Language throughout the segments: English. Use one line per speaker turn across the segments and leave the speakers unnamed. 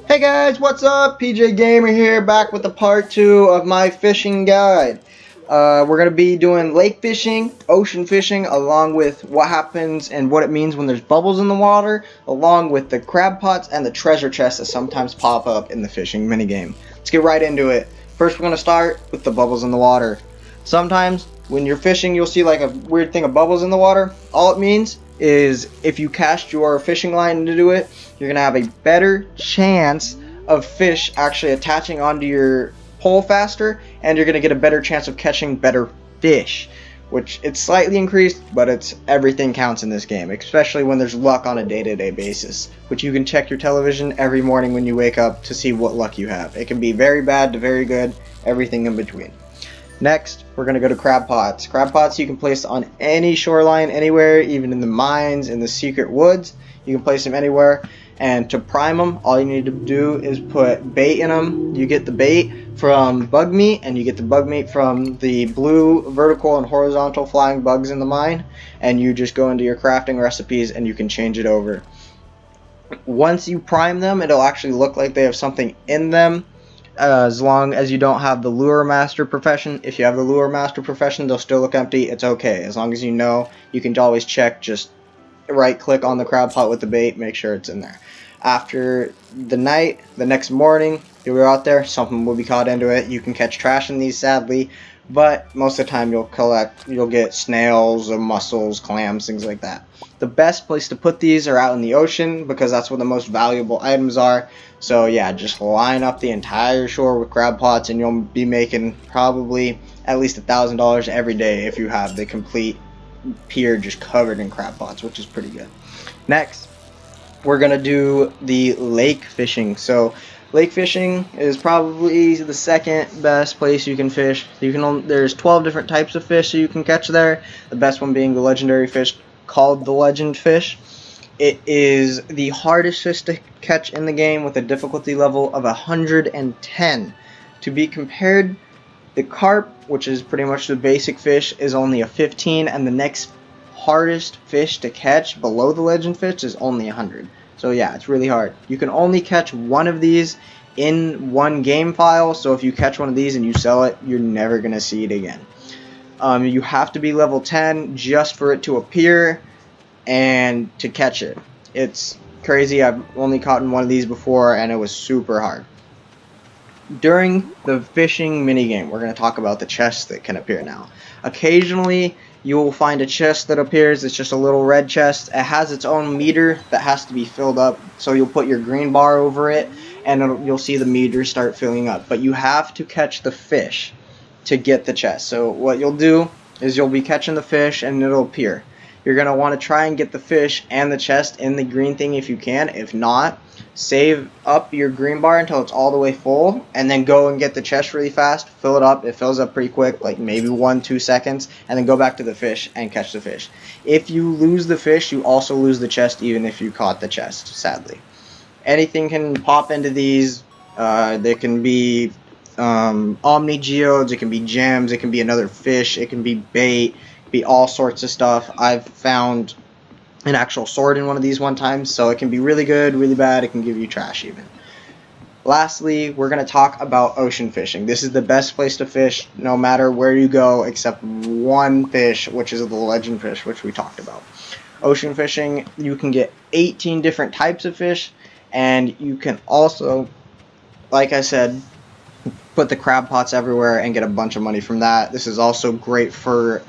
Hey guys, what's up? PJ Gamer here, back with the part 2 of my fishing guide. We're going to be doing lake fishing, ocean fishing, along with what happens and what it means when there's bubbles in the water, along with the crab pots and the treasure chests that sometimes pop up in the fishing minigame. Let's get right into it. First, we're going to start with the bubbles in the water. Sometimes when you're fishing, you'll see like a weird thing of bubbles in the water. All it means is if you cast your fishing line into it, you're gonna have a better chance of fish actually attaching onto your pole faster, and you're gonna get a better chance of catching better fish. Which it's slightly increased, but it's everything counts in this game, especially when there's luck on a day-to-day basis, which you can check your television every morning when you wake up to see what luck you have. It can be very bad to very good, everything in between. Next, we're going to go to crab pots. Crab pots you can place on any shoreline, anywhere, even in the mines, in the secret woods. You can place them anywhere. And to prime them, all you need to do is put bait in them. You get the bait from bug meat, and you get the bug meat from the blue vertical and horizontal flying bugs in the mine. And you just go into your crafting recipes and you can change it over. Once you prime them, it'll actually look like they have something in them. As long as you don't have the lure master profession. If you have the lure master profession, they'll still look empty. It's okay. As long as you know, you can always check. Just right click on the crab pot with the bait, make sure it's in there. After the night, the next morning, you'll go out there, something will be caught into it. You can catch trash in these, sadly, but most of the time you'll get snails or mussels, clams, things like that. The best place to put these are out in the ocean because that's where the most valuable items are. So yeah, just line up the entire shore with crab pots and you'll be making probably at least $1,000 every day if you have the complete pier just covered in crab pots, which is pretty good. Next, we're gonna do the lake fishing. So lake fishing is probably the second best place you can fish. There's 12 different types of fish that you can catch there. The best one being the legendary fish called the legend fish. It is the hardest fish to catch in the game with a difficulty level of 110. To be compared, the carp, which is pretty much the basic fish, is only a 15, and the next hardest fish to catch below the legend fish is only 100. So yeah, it's really hard. You can only catch one of these in one game file, so if you catch one of these and you sell it, you're never going to see it again. You have to be level 10 just for it to appear and to catch it. It's crazy. I've only caught one of these before, and it was super hard. During the fishing minigame, we're going to talk about the chests that can appear now. Occasionally, you will find a chest that appears. It's just a little red chest. It has its own meter that has to be filled up. So you'll put your green bar over it, and you'll see the meter start filling up. But you have to catch the fish to get the chest. So what you'll do is you'll be catching the fish, and it'll appear. You're going to want to try and get the fish and the chest in the green thing if you can. If not, save up your green bar until it's all the way full, and then go and get the chest really fast. Fill it up. It fills up pretty quick, like maybe 1-2 seconds, and then go back to the fish and catch the fish. If you lose the fish, you also lose the chest, even if you caught the chest, sadly. Anything can pop into these. They can be omni geodes, it can be gems, it can be another fish, it can be bait, be all sorts of stuff. I've found an actual sword in one of these one time, so it can be really good, really bad, it can give you trash even. Lastly, we're going to talk about ocean fishing. This is the best place to fish no matter where you go except one fish, which is the legend fish, which we talked about. Ocean fishing, you can get 18 different types of fish, and you can also, like I said, put the crab pots everywhere and get a bunch of money from that. This is also great for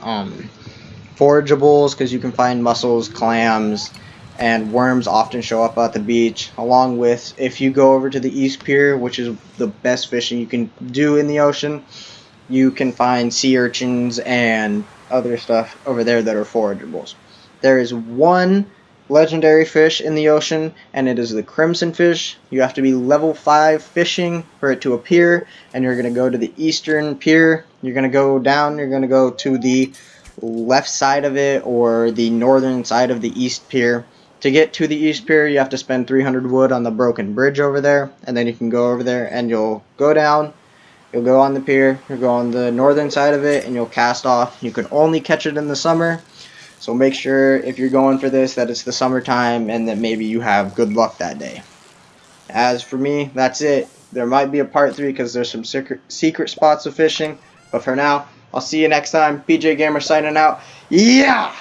forageables because you can find mussels, clams, and worms often show up at the beach. Along with, if you go over to the East Pier, which is the best fishing you can do in the ocean, you can find sea urchins and other stuff over there that are forageables. There is one legendary fish in the ocean, and it is the crimson fish. You have to be level 5 fishing for it to appear, and you're going to go to the eastern pier. You're going to go down, you're going to go to the left side of it or the northern side of the east pier. To get to the east pier, you have to spend 300 wood on the broken bridge over there, and then you can go over there and you'll go down. You'll go on the pier, you'll go on the northern side of it, and you'll cast off. You can only catch it in the summer, so make sure if you're going for this that it's the summertime and that maybe you have good luck that day. As for me, that's it. There might be a part 3 because there's some secret spots of fishing. But for now, I'll see you next time. PJ Gamer signing out. Yeah!